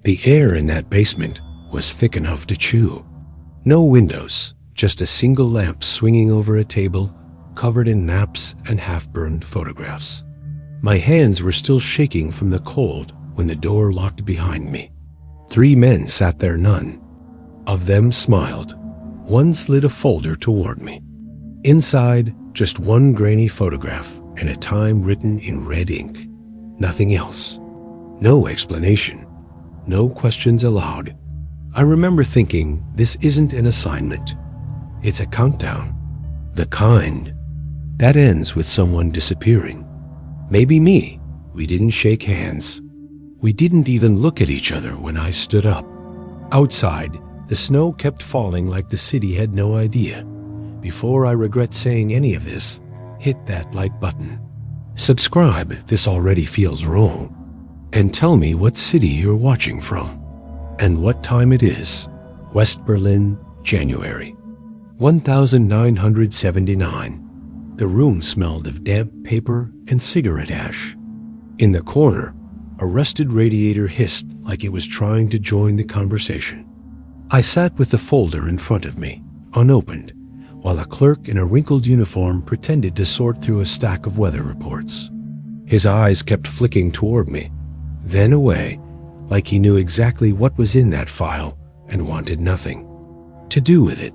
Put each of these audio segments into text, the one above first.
The air in that basement was thick enough to chew. No windows, just a single lamp swinging over a table covered in maps and half-burned photographs. My hands were still shaking from the cold when the door locked behind me. 3 men sat there, none of them smiled. One slid a folder toward me. Inside, just one grainy photograph and a time written in red ink. Nothing else. No explanation. No questions allowed. I remember thinking, this isn't an assignment. It's a countdown. The kind that ends with someone disappearing. Maybe me. We didn't shake hands. We didn't even look at each other when I stood up. Outside, the snow kept falling like the city had no idea. Before I regret saying any of this, hit that like button. Subscribe if this already feels wrong. And tell me what city you're watching from. And what time it is. West Berlin, January 1979. The room smelled of damp paper and cigarette ash. In the corner, a rusted radiator hissed like it was trying to join the conversation. I sat with the folder in front of me, unopened, while a clerk in a wrinkled uniform pretended to sort through a stack of weather reports. His eyes kept flicking toward me, then away, like he knew exactly what was in that file and wanted nothing to do with it.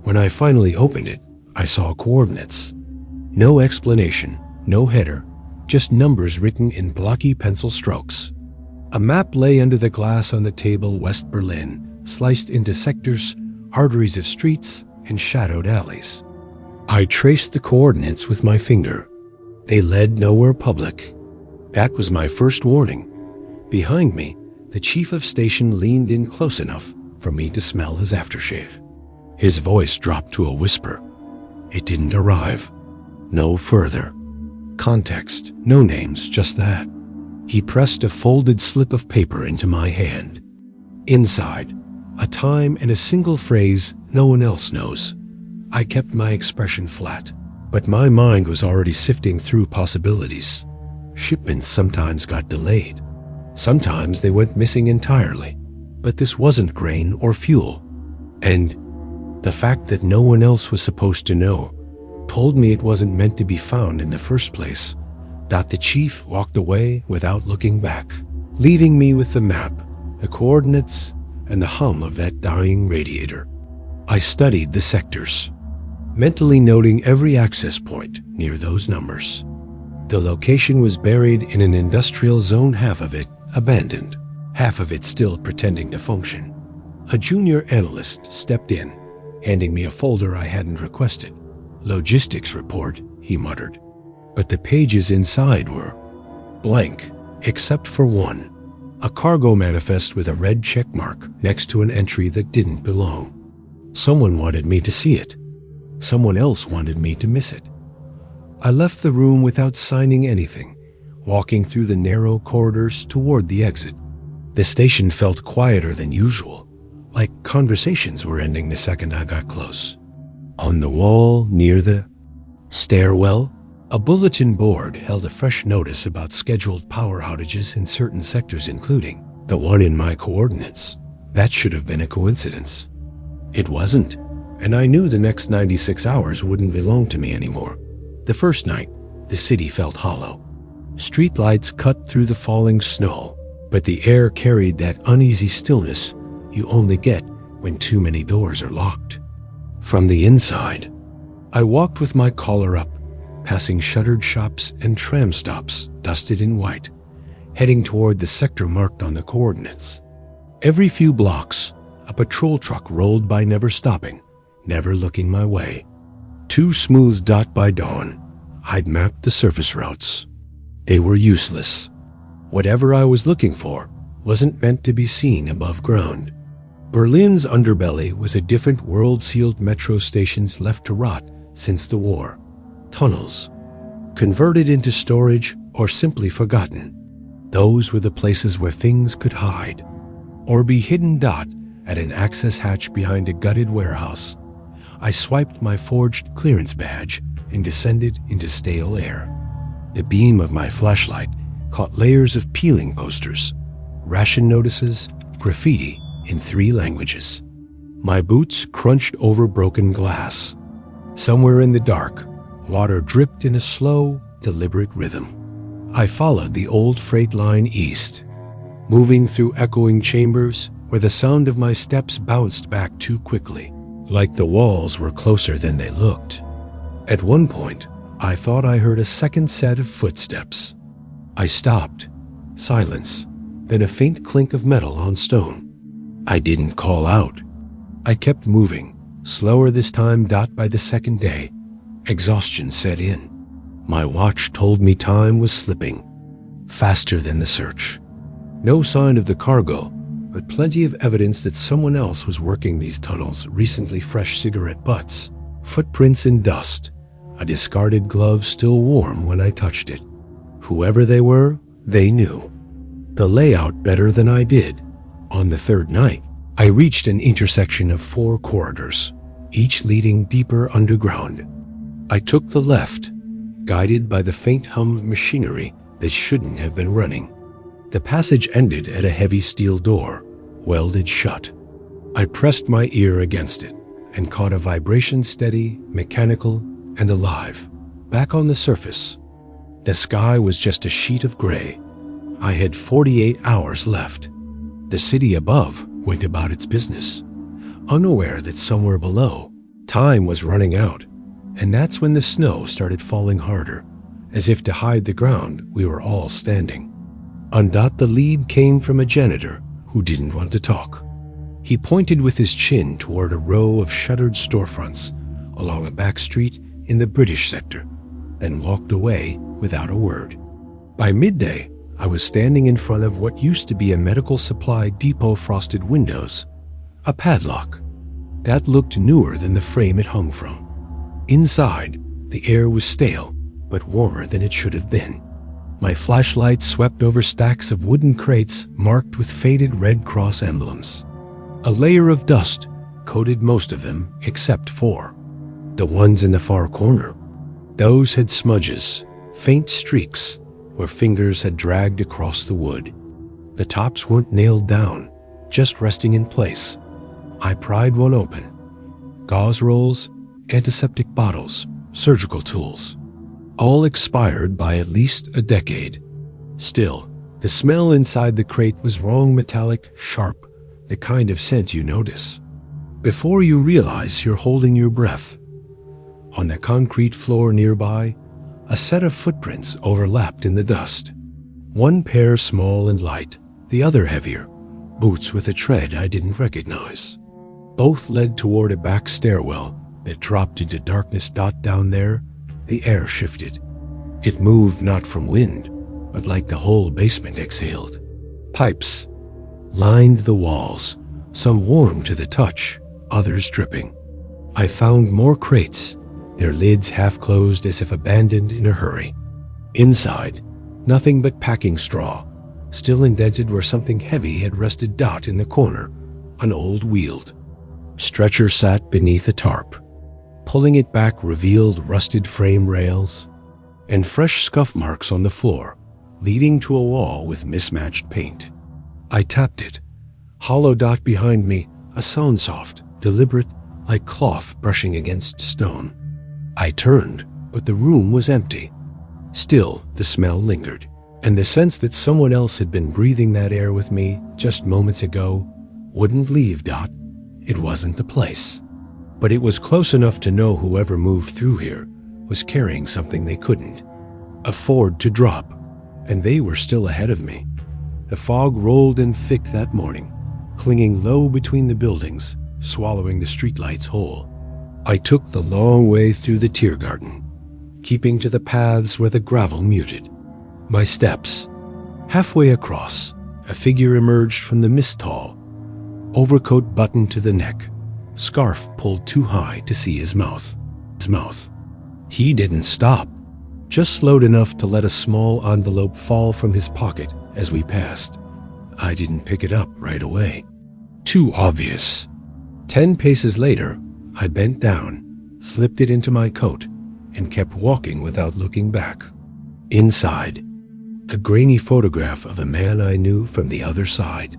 When I finally opened it, I saw coordinates. No explanation, no header, just numbers written in blocky pencil strokes. A map lay under the glass on the table. West Berlin, sliced into sectors, arteries of streets, and shadowed alleys. I traced the coordinates with my finger. They led nowhere public. That was my first warning. Behind me, the chief of station leaned in close enough for me to smell his aftershave. His voice dropped to a whisper. It didn't arrive. No further context, no names, just that. He pressed a folded slip of paper into my hand. Inside, a time and a single phrase no one else knows. I kept my expression flat, but my mind was already sifting through possibilities. Shipments sometimes got delayed. Sometimes they went missing entirely. But this wasn't grain or fuel. And the fact that no one else was supposed to know told me it wasn't meant to be found in the first place. The chief walked away without looking back, leaving me with the map, the coordinates, and the hum of that dying radiator. I studied the sectors, mentally noting every access point near those numbers. The location was buried in an industrial zone, half of it abandoned, half of it still pretending to function. A junior analyst stepped in, handing me a folder I hadn't requested. Logistics report, he muttered. But the pages inside were blank, except for one. A cargo manifest with a red check mark next to an entry that didn't belong. Someone wanted me to see it. Someone else wanted me to miss it. I left the room without signing anything, walking through the narrow corridors toward the exit. The station felt quieter than usual, like conversations were ending the second I got close. On the wall near the stairwell, a bulletin board held a fresh notice about scheduled power outages in certain sectors, including the one in my coordinates. That should have been a coincidence. It wasn't, and I knew the next 96 hours wouldn't belong to me anymore. The first night, the city felt hollow. Streetlights cut through the falling snow, but the air carried that uneasy stillness you only get when too many doors are locked. From the inside, I walked with my collar up, passing shuttered shops and tram stops dusted in white, heading toward the sector marked on the coordinates. Every few blocks, a patrol truck rolled by, never stopping, never looking my way. Too smooth. By dawn, I'd mapped the surface routes. They were useless. Whatever I was looking for wasn't meant to be seen above ground. Berlin's underbelly was a different world. Sealed metro stations left to rot since the war. Tunnels, converted into storage or simply forgotten. Those were the places where things could hide or be hidden. At an access hatch behind a gutted warehouse, I swiped my forged clearance badge and descended into stale air. The beam of my flashlight caught layers of peeling posters, ration notices, graffiti in 3 languages. My boots crunched over broken glass. Somewhere in the dark, water dripped in a slow, deliberate rhythm. I followed the old freight line east, moving through echoing chambers where the sound of my steps bounced back too quickly, like the walls were closer than they looked. At one point, I thought I heard a second set of footsteps. I stopped. Silence, then a faint clink of metal on stone. I didn't call out. I kept moving, slower this time. By the second day, exhaustion set in. My watch told me time was slipping, faster than the search. No sign of the cargo, but plenty of evidence that someone else was working these tunnels. Recently fresh cigarette butts, footprints in dust, a discarded glove still warm when I touched it. Whoever they were, they knew the layout better than I did. On the 3rd night, I reached an intersection of 4 corridors, each leading deeper underground. I took the left, guided by the faint hum of machinery that shouldn't have been running. The passage ended at a heavy steel door, welded shut. I pressed my ear against it and caught a vibration, steady, mechanical, and alive. Back on the surface, the sky was just a sheet of gray. I had 48 hours left. The city above went about its business, unaware that somewhere below, time was running out. And that's when the snow started falling harder, as if to hide the ground we were all standing. The lead came from a janitor who didn't want to talk. He pointed with his chin toward a row of shuttered storefronts along a back street in the British sector, then walked away without a word. By midday, I was standing in front of what used to be a medical supply depot. Frosted windows, a padlock that looked newer than the frame it hung from. Inside, the air was stale, but warmer than it should have been. My flashlight swept over stacks of wooden crates marked with faded Red Cross emblems. A layer of dust coated most of them except 4. The ones in the far corner, those had smudges, faint streaks, where fingers had dragged across the wood. The tops weren't nailed down, just resting in place. I pried one open. Gauze rolls, antiseptic bottles, surgical tools, all expired by at least a decade. Still, the smell inside the crate was wrong, metallic, sharp, the kind of scent you notice before you realize you're holding your breath. On the concrete floor nearby, a set of footprints overlapped in the dust. One pair small and light, the other heavier, boots with a tread I didn't recognize. Both led toward a back stairwell that dropped into darkness. Down there, the air shifted. It moved not from wind, but like the whole basement exhaled. Pipes lined the walls, some warm to the touch, others dripping. I found more crates, their lids half closed as if abandoned in a hurry. Inside, nothing but packing straw, still indented where something heavy had rested. In the corner, an old wheeled stretcher sat beneath a tarp. Pulling it back revealed rusted frame rails and fresh scuff marks on the floor, leading to a wall with mismatched paint. I tapped it. Hollow. Behind me, a sound soft, deliberate, like cloth brushing against stone. I turned, but the room was empty. Still, the smell lingered, and the sense that someone else had been breathing that air with me just moments ago wouldn't leave. It wasn't the place, but it was close enough to know whoever moved through here was carrying something they couldn't afford to drop, and they were still ahead of me. The fog rolled in thick that morning, clinging low between the buildings, swallowing the streetlights whole. I took the long way through the Tiergarten, keeping to the paths where the gravel muted. My steps. Halfway across, a figure emerged from the mist hall, overcoat buttoned to the neck, scarf pulled too high to see his mouth. He didn't stop, just slowed enough to let a small envelope fall from his pocket as we passed. I didn't pick it up right away. Too obvious. 10 paces later, I bent down, slipped it into my coat, and kept walking without looking back. Inside, A grainy photograph of a man I knew from the other side.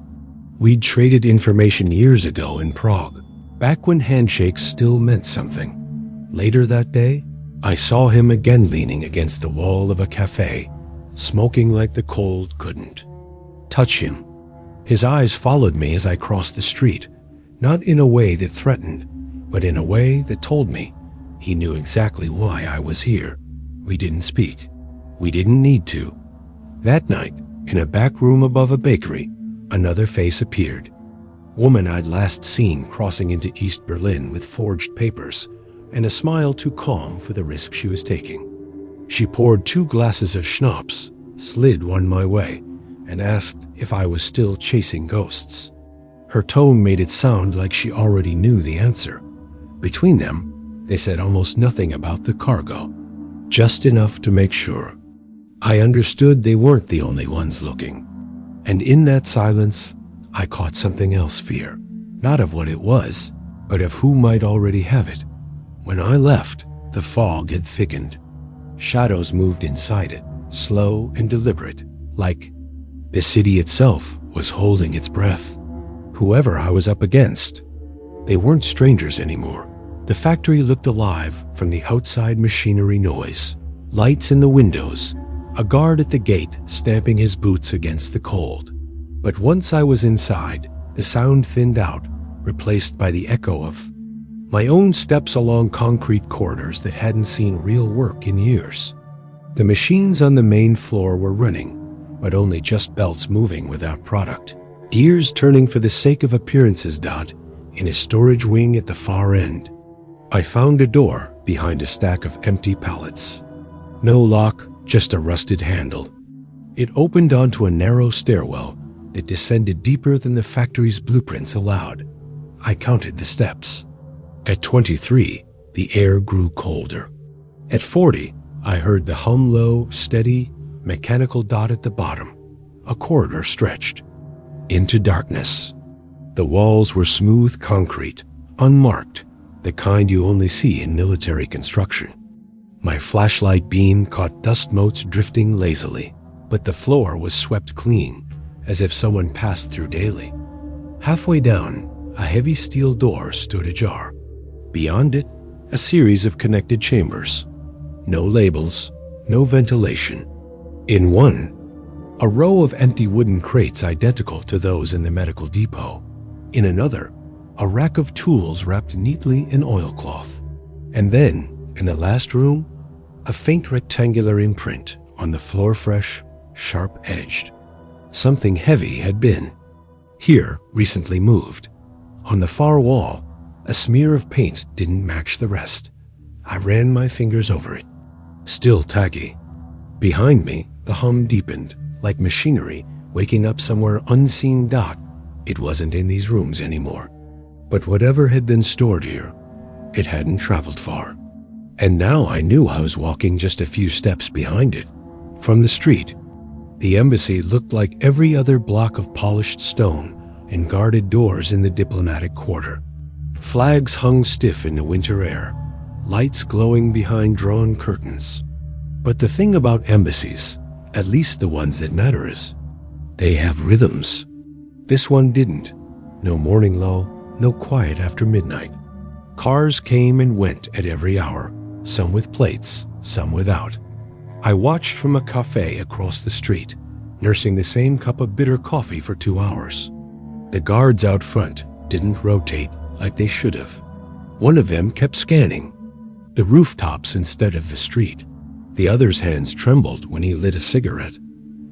We'd traded information years ago in Prague, back when handshakes still meant something. Later that day, I saw him again leaning against the wall of a cafe, smoking like the cold couldn't touch him. His eyes followed me as I crossed the street, not in a way that threatened, but in a way that told me he knew exactly why I was here. We didn't speak. We didn't need to. That night, in a back room above a bakery, another face appeared. Woman I'd last seen crossing into East Berlin with forged papers and a smile too calm for the risk she was taking. She poured 2 glasses of schnapps, slid one my way, and asked if I was still chasing ghosts. Her tone made it sound like she already knew the answer. Between them, they said almost nothing about the cargo, just enough to make sure. I understood they weren't the only ones looking. And in that silence, I caught something else fear, not of what it was, but of who might already have it. When I left, the fog had thickened. Shadows moved inside it, slow and deliberate, like the city itself was holding its breath. Whoever I was up against, they weren't strangers anymore. The factory looked alive from the outside machinery noise, lights in the windows, a guard at the gate stamping his boots against the cold. But once I was inside, the sound thinned out, replaced by the echo of my own steps along concrete corridors that hadn't seen real work in years. The machines on the main floor were running, but only just belts moving without product. Gears turning for the sake of appearances. In a storage wing at the far end, I found a door behind a stack of empty pallets. No lock, just a rusted handle. It opened onto a narrow stairwell that descended deeper than the factory's blueprints allowed. I counted the steps. At 23, the air grew colder. At 40, I heard the hum low, steady, mechanical dot at the bottom. A corridor stretched into darkness. The walls were smooth concrete, unmarked, the kind you only see in military construction. My flashlight beam caught dust motes drifting lazily, but the floor was swept clean, as if someone passed through daily. Halfway down, a heavy steel door stood ajar. Beyond it, a series of connected chambers. No labels, no ventilation. In one, a row of empty wooden crates identical to those in the medical depot. In another, a rack of tools wrapped neatly in oilcloth. And then, in the last room, a faint rectangular imprint on the floor, fresh, sharp-edged. Something heavy had been, here, recently moved. On the far wall, a smear of paint didn't match the rest. I ran my fingers over it. Still taggy. Behind me, the hum deepened, like machinery waking up somewhere unseen. It wasn't in these rooms anymore. But whatever had been stored here, it hadn't traveled far. And now I knew I was walking just a few steps behind it. From the street, the embassy looked like every other block of polished stone and guarded doors in the diplomatic quarter. Flags hung stiff in the winter air, lights glowing behind drawn curtains. But the thing about embassies, at least the ones that matter, is they have rhythms. This one didn't. No morning lull, no quiet after midnight. Cars came and went at every hour, some with plates, some without. I watched from a cafe across the street, nursing the same cup of bitter coffee for 2 hours. The guards out front didn't rotate like they should have. One of them kept scanning the rooftops instead of the street. The other's hands trembled when he lit a cigarette.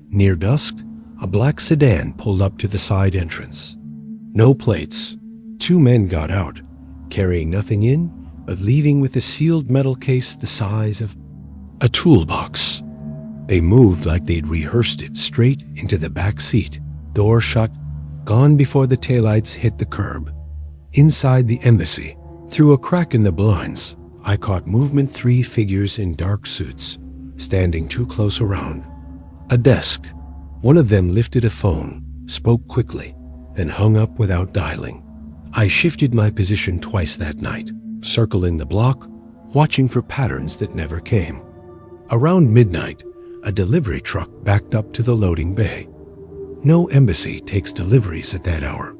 Near dusk, a black sedan pulled up to the side entrance. No plates. 2 men got out, carrying nothing in, but leaving with a sealed metal case the size of a toolbox. They moved like they'd rehearsed it, straight into the back seat. Door shut, gone before the taillights hit the curb. Inside the embassy, through a crack in the blinds, I caught movement. 3 figures in dark suits, standing too close around. A desk. One of them lifted a phone, spoke quickly, then hung up without dialing. I shifted my position twice that night, circling the block, watching for patterns that never came. Around midnight, A delivery truck backed up to the loading bay. No embassy takes deliveries at that hour.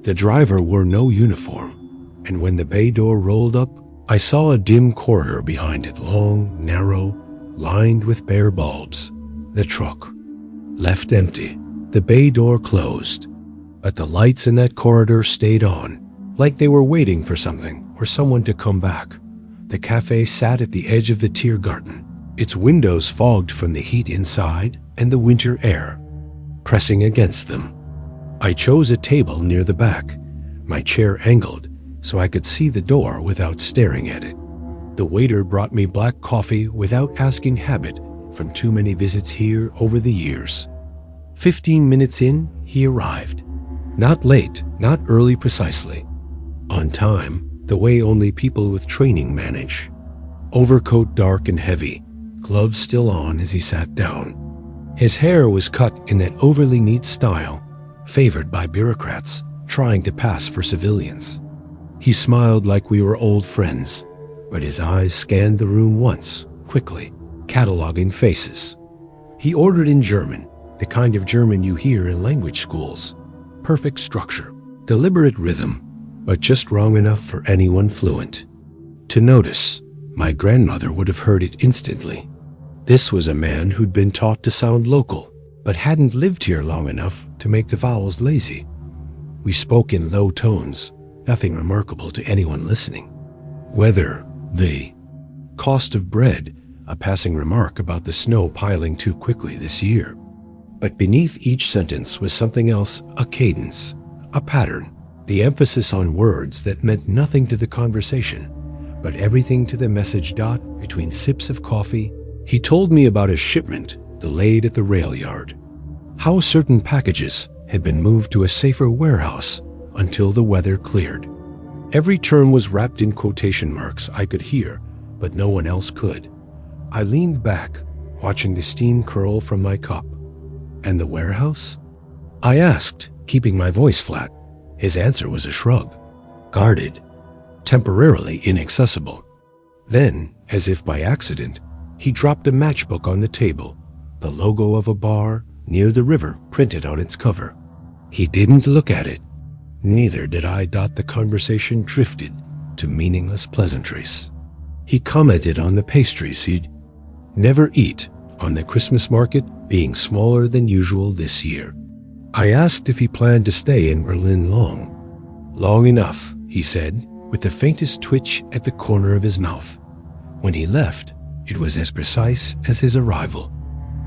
The driver wore no uniform, and when the bay door rolled up, I saw a dim corridor behind it, long, narrow, lined with bare bulbs. The truck left empty. The bay door closed, but the lights in that corridor stayed on, like they were waiting for something or someone to come back. The cafe sat at the edge of the Tiergarten, its windows fogged from the heat inside and the winter air pressing against them. I chose a table near the back, my chair angled so I could see the door without staring at it. The waiter brought me black coffee without asking habit from too many visits here over the years. 15 minutes in, he arrived. Not late, not early precisely. On time, the way only people with training manage. Overcoat dark and heavy, gloves still on as he sat down. His hair was cut in that overly neat style, favored by bureaucrats trying to pass for civilians. He smiled like we were old friends, but his eyes scanned the room once, quickly, cataloging faces. He ordered in German, the kind of German you hear in language schools. Perfect structure, deliberate rhythm, but just wrong enough for anyone fluent to notice. My grandmother would have heard it instantly. This was a man who'd been taught to sound local, but hadn't lived here long enough to make the vowels lazy. We spoke in low tones, nothing remarkable to anyone listening. Weather, the cost of bread, a passing remark about the snow piling too quickly this year. But beneath each sentence was something else, a cadence, a pattern, the emphasis on words that meant nothing to the conversation, but everything to the message. Between sips of coffee, he told me about a shipment delayed at the rail yard, how certain packages had been moved to a safer warehouse until the weather cleared. Every term was wrapped in quotation marks I could hear, but no one else could. I leaned back, watching the steam curl from my cup. And the warehouse? I asked, keeping my voice flat. His answer was a shrug. Guarded. Temporarily inaccessible. Then, as if by accident, he dropped a matchbook on the table, the logo of a bar near the river printed on its cover. He didn't look at it. Neither did I. The conversation drifted to meaningless pleasantries. He commented on the pastries he'd never eat, on the Christmas market being smaller than usual this year. I asked if he planned to stay in Berlin long. Long enough, he said, with the faintest twitch at the corner of his mouth. When he left, it was as precise as his arrival.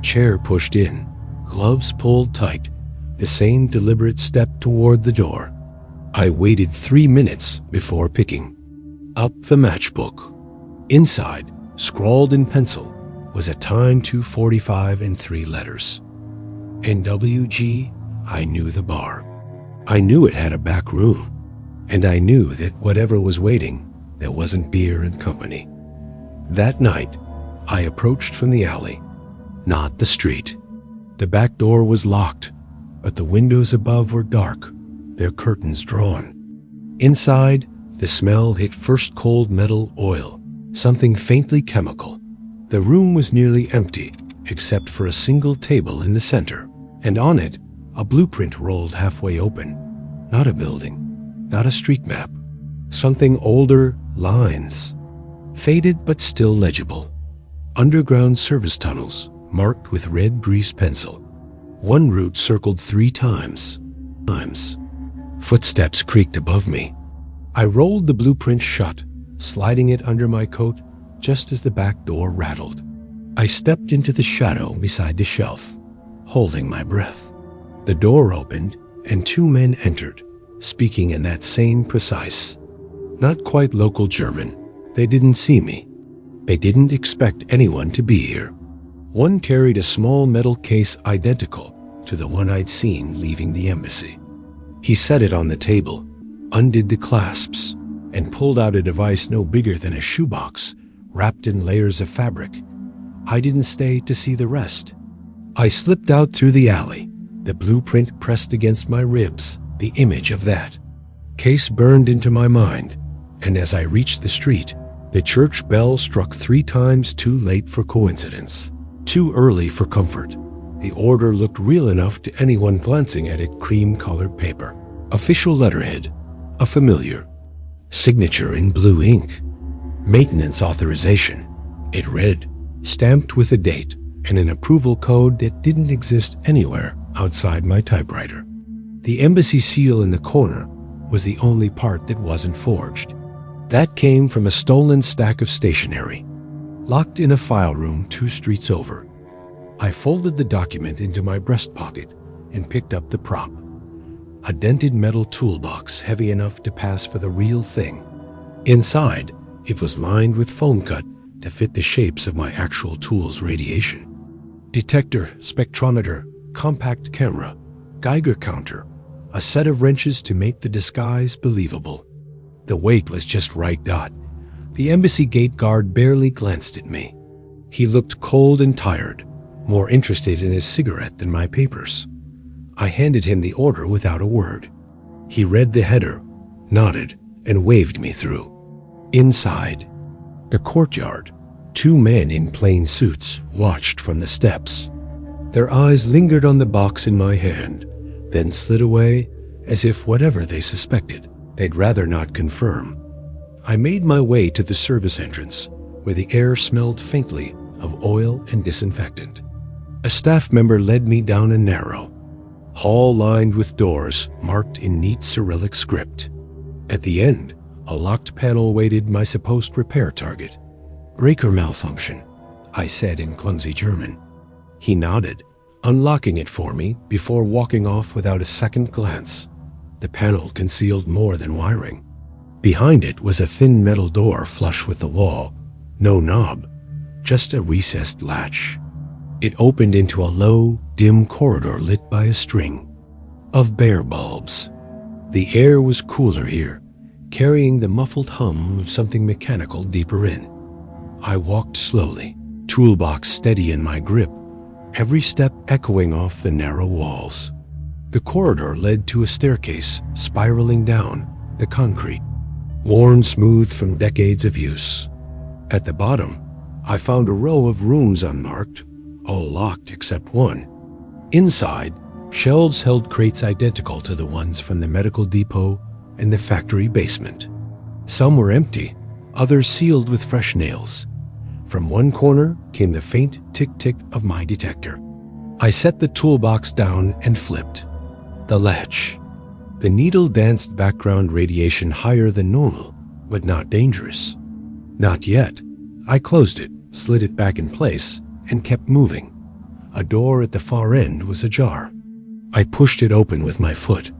Chair pushed in, gloves pulled tight, the same deliberate step toward the door. I waited 3 minutes before picking up the matchbook. Inside, scrawled in pencil, was a time 2:45 and 3 letters. NWG, I knew the bar. I knew it had a back room, and I knew that whatever was waiting, there wasn't beer and company. That night, I approached from the alley, not the street. The back door was locked, but the windows above were dark, their curtains drawn. Inside, the smell hit first cold metal oil, something faintly chemical. The room was nearly empty, except for a single table in the center, and on it, a blueprint rolled halfway open. Not a building, not a street map. Something older, lines. Faded but still legible. Underground service tunnels, marked with red grease pencil. One route circled 3 times. Footsteps creaked above me. I rolled the blueprint shut, sliding it under my coat just as the back door rattled. I stepped into the shadow beside the shelf, holding my breath. The door opened, and 2 men entered, speaking in that same precise, not quite local German. They didn't see me. They didn't expect anyone to be here. One carried a small metal case identical to the one I'd seen leaving the embassy. He set it on the table, undid the clasps, and pulled out a device no bigger than a shoebox, wrapped in layers of fabric. I didn't stay to see the rest. I slipped out through the alley, the blueprint pressed against my ribs, the image of that case burned into my mind, and as I reached the street, the church bell struck 3 times too late for coincidence. Too early for comfort. The order looked real enough to anyone glancing at it. Cream-colored paper. Official letterhead. A familiar. Signature in blue ink. Maintenance authorization. It read, stamped with a date and an approval code that didn't exist anywhere outside my typewriter. The embassy seal in the corner was the only part that wasn't forged. That came from a stolen stack of stationery, locked in a file room 2 streets over. I folded the document into my breast pocket and picked up the prop. A dented metal toolbox heavy enough to pass for the real thing. Inside, it was lined with foam cut to fit the shapes of my actual tool's radiation. Detector, spectrometer, compact camera, Geiger counter, a set of wrenches to make the disguise believable. The weight was just right. The embassy gate guard barely glanced at me. He looked cold and tired, more interested in his cigarette than my papers. I handed him the order without a word. He read the header, nodded, and waved me through. Inside, the courtyard, 2 men in plain suits watched from the steps. Their eyes lingered on the box in my hand, then slid away as if whatever they suspected, they'd rather not confirm. I made my way to the service entrance, where the air smelled faintly of oil and disinfectant. A staff member led me down a narrow hall lined with doors marked in neat Cyrillic script. At the end, a locked panel waited my supposed repair target. "Breaker malfunction," I said in clumsy German. He nodded, unlocking it for me before walking off without a second glance. The panel concealed more than wiring. Behind it was a thin metal door flush with the wall. No knob, just a recessed latch. It opened into a low, dim corridor lit by a string of bare bulbs. The air was cooler here, carrying the muffled hum of something mechanical deeper in. I walked slowly, toolbox steady in my grip, every step echoing off the narrow walls. The corridor led to a staircase spiraling down the concrete, worn smooth from decades of use. At the bottom, I found a row of rooms unmarked, all locked except one. Inside, shelves held crates identical to the ones from the medical depot and the factory basement. Some were empty, others sealed with fresh nails. From one corner came the faint tick-tick of my detector. I set the toolbox down and flipped the latch. The needle danced background radiation higher than normal, but not dangerous. Not yet. I closed it, slid it back in place, and kept moving. A door at the far end was ajar. I pushed it open with my foot.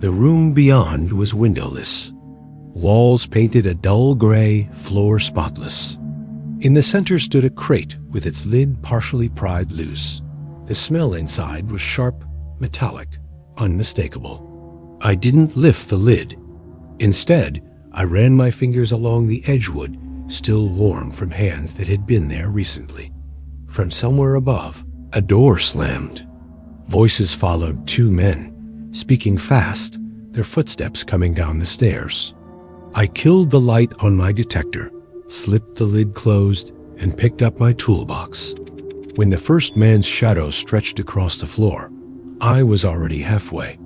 The room beyond was windowless. Walls painted a dull gray, floor spotless. In the center stood a crate with its lid partially pried loose. The smell inside was sharp, metallic, unmistakable. I didn't lift the lid. Instead, I ran my fingers along the edgewood, still warm from hands that had been there recently. From somewhere above, a door slammed. Voices followed, 2 men, speaking fast, their footsteps coming down the stairs. I killed the light on my detector, slipped the lid closed, and picked up my toolbox. When the first man's shadow stretched across the floor, I was already halfway.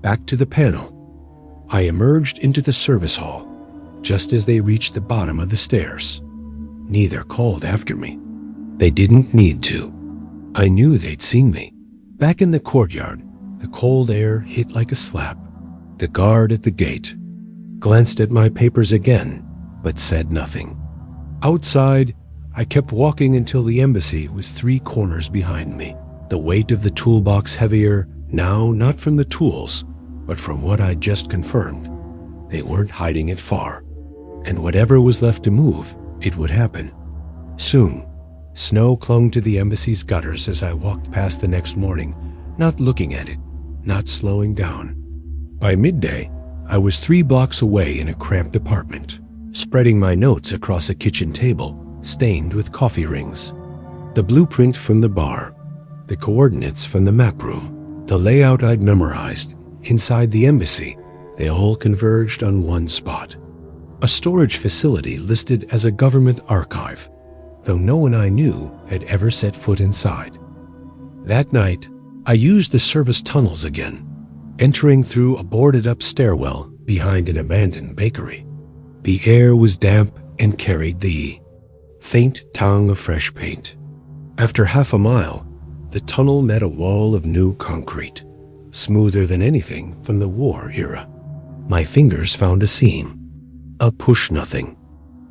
Back to the panel. I emerged into the service hall, just as they reached the bottom of the stairs. Neither called after me. They didn't need to. I knew they'd seen me. Back in the courtyard, the cold air hit like a slap. The guard at the gate glanced at my papers again, but said nothing. Outside, I kept walking until the embassy was 3 corners behind me. The weight of the toolbox heavier, now not from the tools, but from what I'd just confirmed. They weren't hiding it far. And whatever was left to move, it would happen. Soon, snow clung to the embassy's gutters as I walked past the next morning, not looking at it, not slowing down. By midday, I was 3 blocks away in a cramped apartment, spreading my notes across a kitchen table, stained with coffee rings. The blueprint from the bar, the coordinates from the map room, the layout I'd memorized. Inside the embassy, they all converged on one spot. A storage facility listed as a government archive, though no one I knew had ever set foot inside. That night, I used the service tunnels again, entering through a boarded-up stairwell behind an abandoned bakery. The air was damp and carried the faint tang of fresh paint. After half a mile, the tunnel met a wall of new concrete, smoother than anything from the war era. My fingers found a seam, a push-nothing,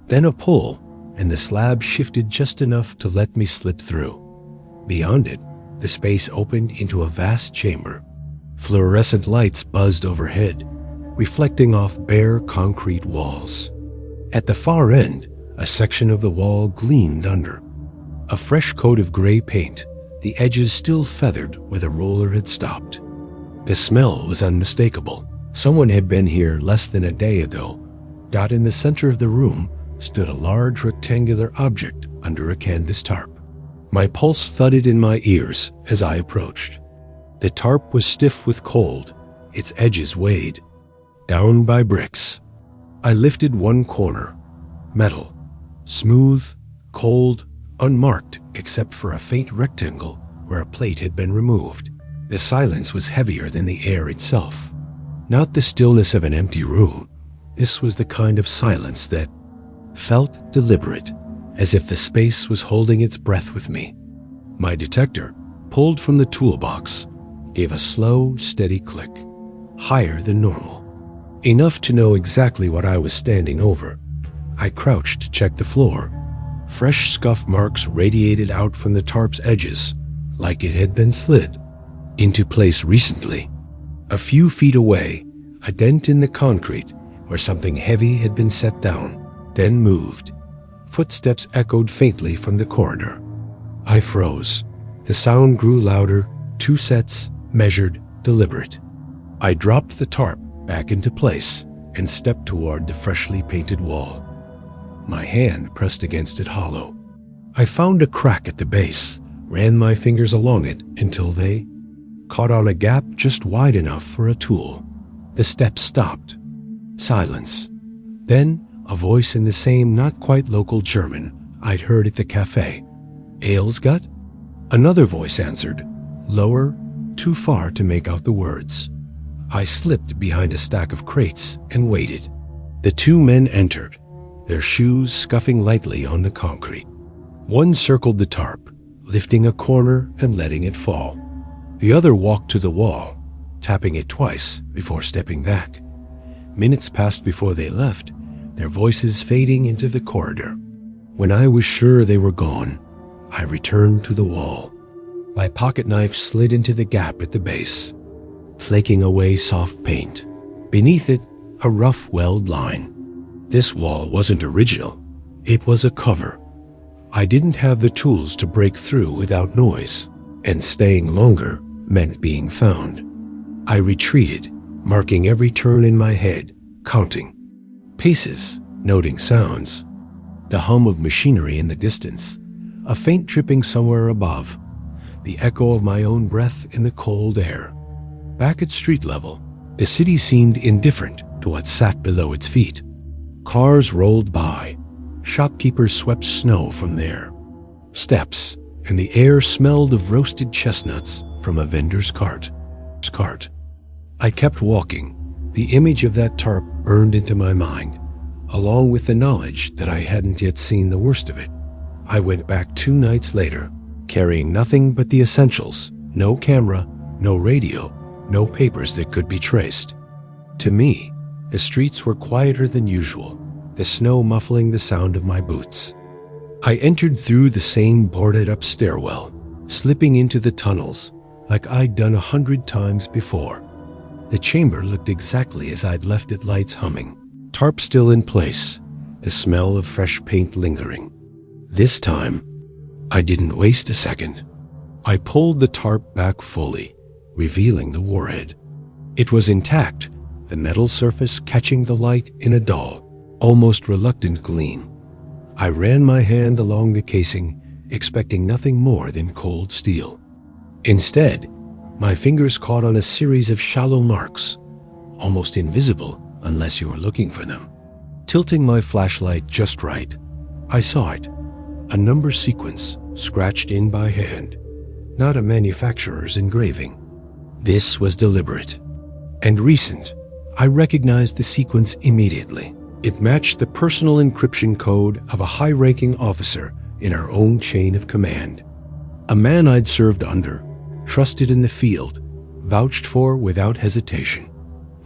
then a pull, and the slab shifted just enough to let me slip through. Beyond it, the space opened into a vast chamber. Fluorescent lights buzzed overhead, reflecting off bare concrete walls. At the far end, a section of the wall gleamed under. A fresh coat of gray paint, the edges still feathered where the roller had stopped. The smell was unmistakable. Someone had been here less than a day ago. In the center of the room stood a large rectangular object under a canvas tarp. My pulse thudded in my ears as I approached. The tarp was stiff with cold, its edges weighed down by bricks. I lifted one corner, metal, smooth, cold, unmarked except for a faint rectangle where a plate had been removed. The silence was heavier than the air itself. Not the stillness of an empty room. This was the kind of silence that felt deliberate, as if the space was holding its breath with me. My detector, pulled from the toolbox, gave a slow, steady click, higher than normal. Enough to know exactly what I was standing over. I crouched to check the floor. Fresh scuff marks radiated out from the tarp's edges, like it had been slid into place recently. A few feet away, a dent in the concrete where something heavy had been set down, then moved. Footsteps echoed faintly from the corridor. I froze. The sound grew louder, 2 sets, measured, deliberate. I dropped the tarp back into place and stepped toward the freshly painted wall. My hand pressed against it hollow. I found a crack at the base, ran my fingers along it until they caught on a gap just wide enough for a tool. The steps stopped. Silence. Then a voice in the same not quite local German I'd heard at the cafe. "Ales gut?" Another voice answered, lower, too far to make out the words. I slipped behind a stack of crates and waited. The 2 men entered, their shoes scuffing lightly on the concrete. One circled the tarp, lifting a corner and letting it fall. The other walked to the wall, tapping it twice before stepping back. Minutes passed before they left, their voices fading into the corridor. When I was sure they were gone, I returned to the wall. My pocket knife slid into the gap at the base, flaking away soft paint. Beneath it, a rough weld line. This wall wasn't original. It was a cover. I didn't have the tools to break through without noise, and staying longer meant being found. I retreated, marking every turn in my head, counting paces, noting sounds. The hum of machinery in the distance, a faint dripping somewhere above, the echo of my own breath in the cold air. Back at street level, the city seemed indifferent to what sat below its feet. Cars rolled by, shopkeepers swept snow from their steps, and the air smelled of roasted chestnuts from a vendor's cart. I kept walking. The image of that tarp burned into my mind, along with the knowledge that I hadn't yet seen the worst of it. I went back 2 nights later, carrying nothing but the essentials, no camera, no radio, no papers that could be traced. To me, the streets were quieter than usual, the snow muffling the sound of my boots. I entered through the same boarded-up stairwell, slipping into the tunnels like I'd done 100 times before. The chamber looked exactly as I'd left it, lights humming, tarp still in place, the smell of fresh paint lingering. This time, I didn't waste a second. I pulled the tarp back fully, revealing the Warhead. It was intact, the metal surface catching the light in a dull, almost reluctant gleam. I ran my hand along the casing, expecting nothing more than cold steel. Instead, my fingers caught on a series of shallow marks, almost invisible unless you were looking for them. Tilting my flashlight just right, I saw it. A number sequence scratched in by hand, not a manufacturer's engraving. This was deliberate and recent. I recognized the sequence immediately. It matched the personal encryption code of a high-ranking officer in our own chain of command. A man I'd served under, trusted in the field, vouched for without hesitation.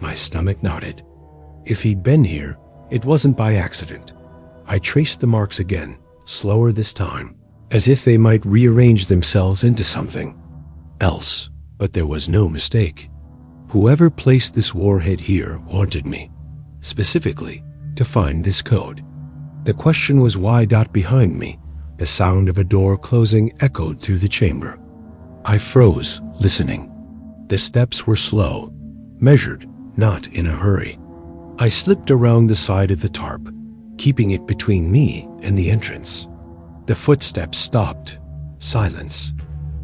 My stomach nodded. If he'd been here, it wasn't by accident. I traced the marks again, slower this time, as if they might rearrange themselves into something else, but there was no mistake. Whoever placed this warhead here wanted me, specifically, to find this code. The question was why. Behind me, the sound of a door closing echoed through the chamber. I froze, listening. The steps were slow, measured, not in a hurry. I slipped around the side of the tarp, keeping it between me and the entrance. The footsteps stopped. Silence.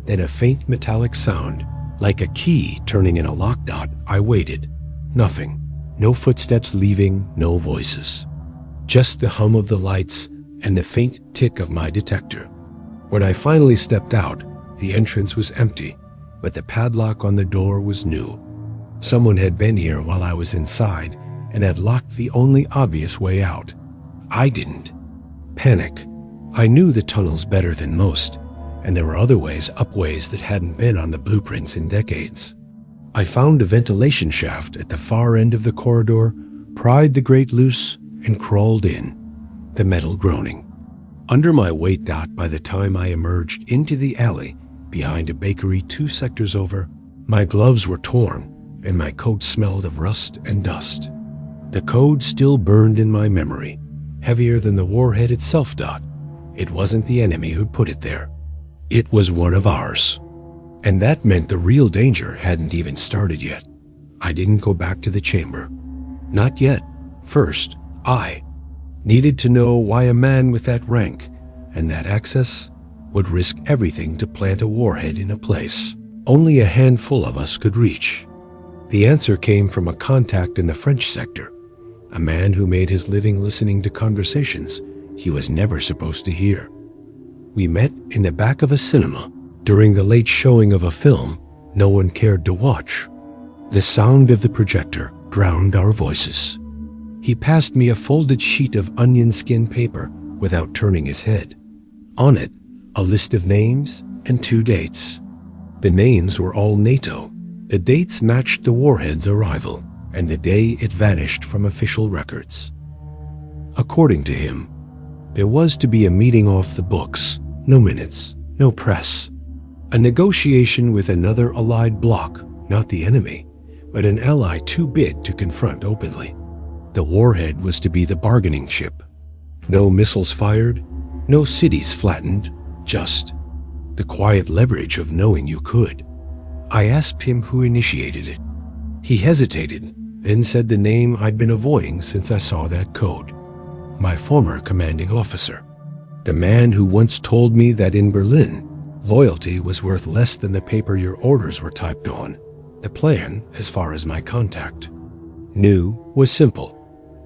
Then a faint metallic sound, like a key turning in a lock. I waited. Nothing. No footsteps leaving, no voices. Just the hum of the lights and the faint tick of my detector. When I finally stepped out, the entrance was empty, but the padlock on the door was new. Someone had been here while I was inside and had locked the only obvious way out. I didn't. Panic. I knew the tunnels better than most, and there were other ways up ways that hadn't been on the blueprints in decades. I found a ventilation shaft at the far end of the corridor, pried the grate loose, and crawled in, the metal groaning under my weight. By the time I emerged into the alley behind a bakery 2 sectors over, my gloves were torn and my coat smelled of rust and dust. The code still burned in my memory, heavier than the warhead itself. It wasn't the enemy who put it there. It was one of ours. And that meant the real danger hadn't even started yet. I didn't go back to the chamber. Not yet. First, I needed to know why a man with that rank and that access would risk everything to plant a warhead in a place only a handful of us could reach. The answer came from a contact in the French sector, a man who made his living listening to conversations he was never supposed to hear. We met in the back of a cinema during the late showing of a film no one cared to watch. The sound of the projector drowned our voices. He passed me a folded sheet of onion skin paper without turning his head. On it, a list of names and 2 dates. The names were all NATO. The dates matched the warhead's arrival and the day it vanished from official records. According to him, there was to be a meeting off the books, no minutes, no press. A negotiation with another allied bloc, not the enemy, but an ally too big to confront openly. The warhead was to be the bargaining chip. No missiles fired, no cities flattened, just the quiet leverage of knowing you could. I asked him who initiated it. He hesitated, then said the name I'd been avoiding since I saw that code. My former commanding officer. The man who once told me that in Berlin, loyalty was worth less than the paper your orders were typed on. The plan, as far as my contact knew, was simple.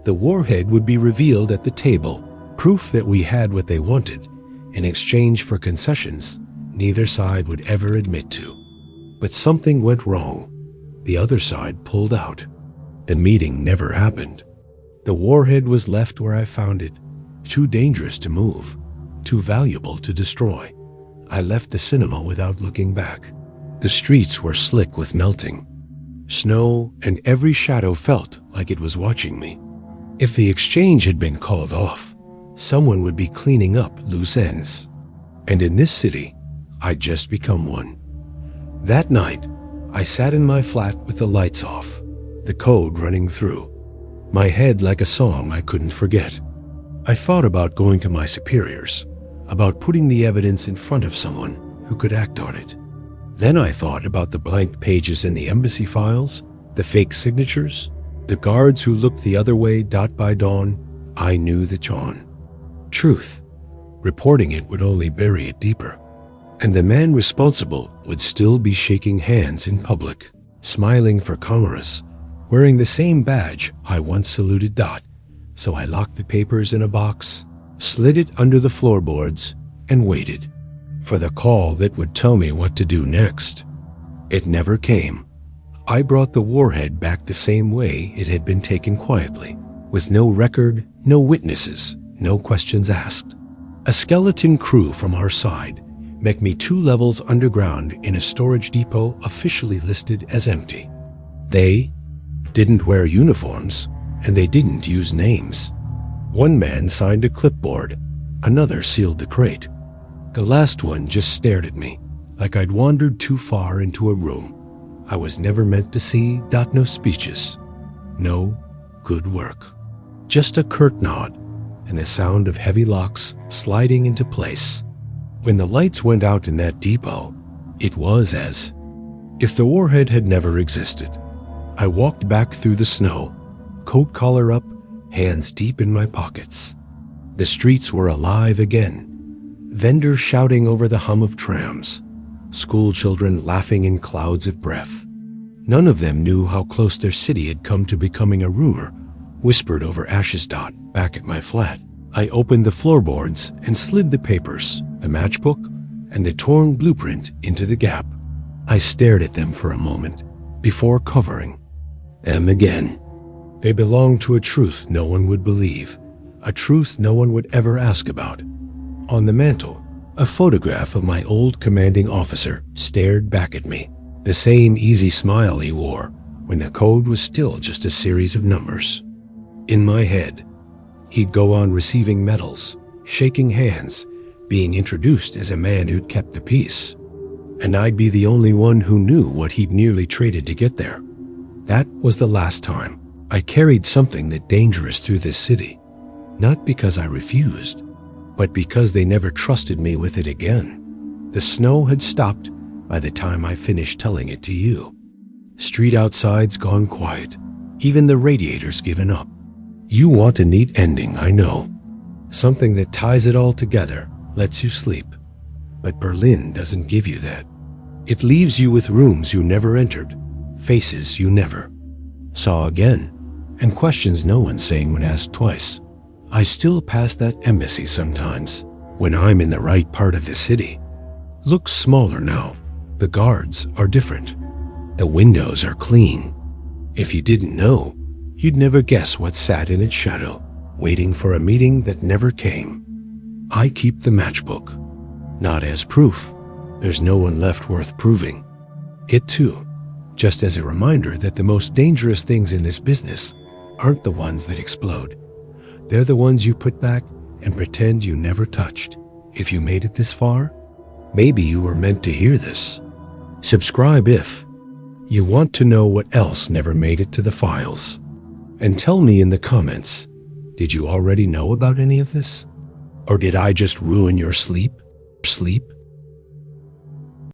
The warhead would be revealed at the table, proof that we had what they wanted, in exchange for concessions neither side would ever admit to. But something went wrong. The other side pulled out. The meeting never happened. The warhead was left where I found it, too dangerous to move, too valuable to destroy. I left the cinema without looking back. The streets were slick with melting snow, and every shadow felt like it was watching me. If the exchange had been called off, someone would be cleaning up loose ends. And in this city, I'd just become one. That night, I sat in my flat with the lights off, the code running through, my head like a song I couldn't forget. I thought about going to my superiors, about putting the evidence in front of someone who could act on it. Then I thought about the blank pages in the embassy files, the fake signatures, the guards who looked the other way. By dawn, I knew the tone. Truth. Reporting it would only bury it deeper. And the man responsible would still be shaking hands in public, smiling for cameras, wearing the same badge I once saluted. So I locked the papers in a box, slid it under the floorboards, and waited for the call that would tell me what to do next. It never came. I brought the Warhead back the same way it had been taken quietly, with no record, no witnesses, no questions asked. A skeleton crew from our side met me 2 levels underground in a storage depot officially listed as empty. They didn't wear uniforms, and they didn't use names. One man signed a clipboard, another sealed the crate. The last one just stared at me, like I'd wandered too far into a room I was never meant to see. No speeches, no good work. Just a curt nod and the sound of heavy locks sliding into place. When the lights went out in that depot, it was as if the Warhead had never existed. I walked back through the snow, coat collar up, hands deep in my pockets. The streets were alive again. Vendors shouting over the hum of trams, school children laughing in clouds of breath. None of them knew how close their city had come to becoming a rumor whispered over Ashdod back at my flat. I opened the floorboards and slid the papers, the matchbook, and the torn blueprint into the gap. I stared at them for a moment before covering them again. They belonged to a truth no one would believe, a truth no one would ever ask about. On the mantel, a photograph of my old commanding officer stared back at me, the same easy smile he wore when the code was still just a series of numbers. In my head, he'd go on receiving medals, shaking hands, being introduced as a man who'd kept the peace. And I'd be the only one who knew what he'd nearly traded to get there. That was the last time I carried something that dangerous through this city, not because I refused, but because they never trusted me with it again. The snow had stopped by the time I finished telling it to you. Street outside's gone quiet, even the radiator's given up. You want a neat ending, I know. Something that ties it all together, lets you sleep. But Berlin doesn't give you that. It leaves you with rooms you never entered, faces you never saw again, and questions no one sane would ask twice. I still pass that embassy sometimes, when I'm in the right part of the city. Looks smaller now. The guards are different. The windows are clean. If you didn't know, you'd never guess what sat in its shadow, waiting for a meeting that never came. I keep the matchbook, not as proof. There's no one left worth proving. It too, just as a reminder that the most dangerous things in this business aren't the ones that explode. They're the ones you put back and pretend you never touched. If you made it this far, maybe you were meant to hear this. Subscribe if you want to know what else never made it to the files. And tell me in the comments, did you already know about any of this? Or did I just ruin your sleep?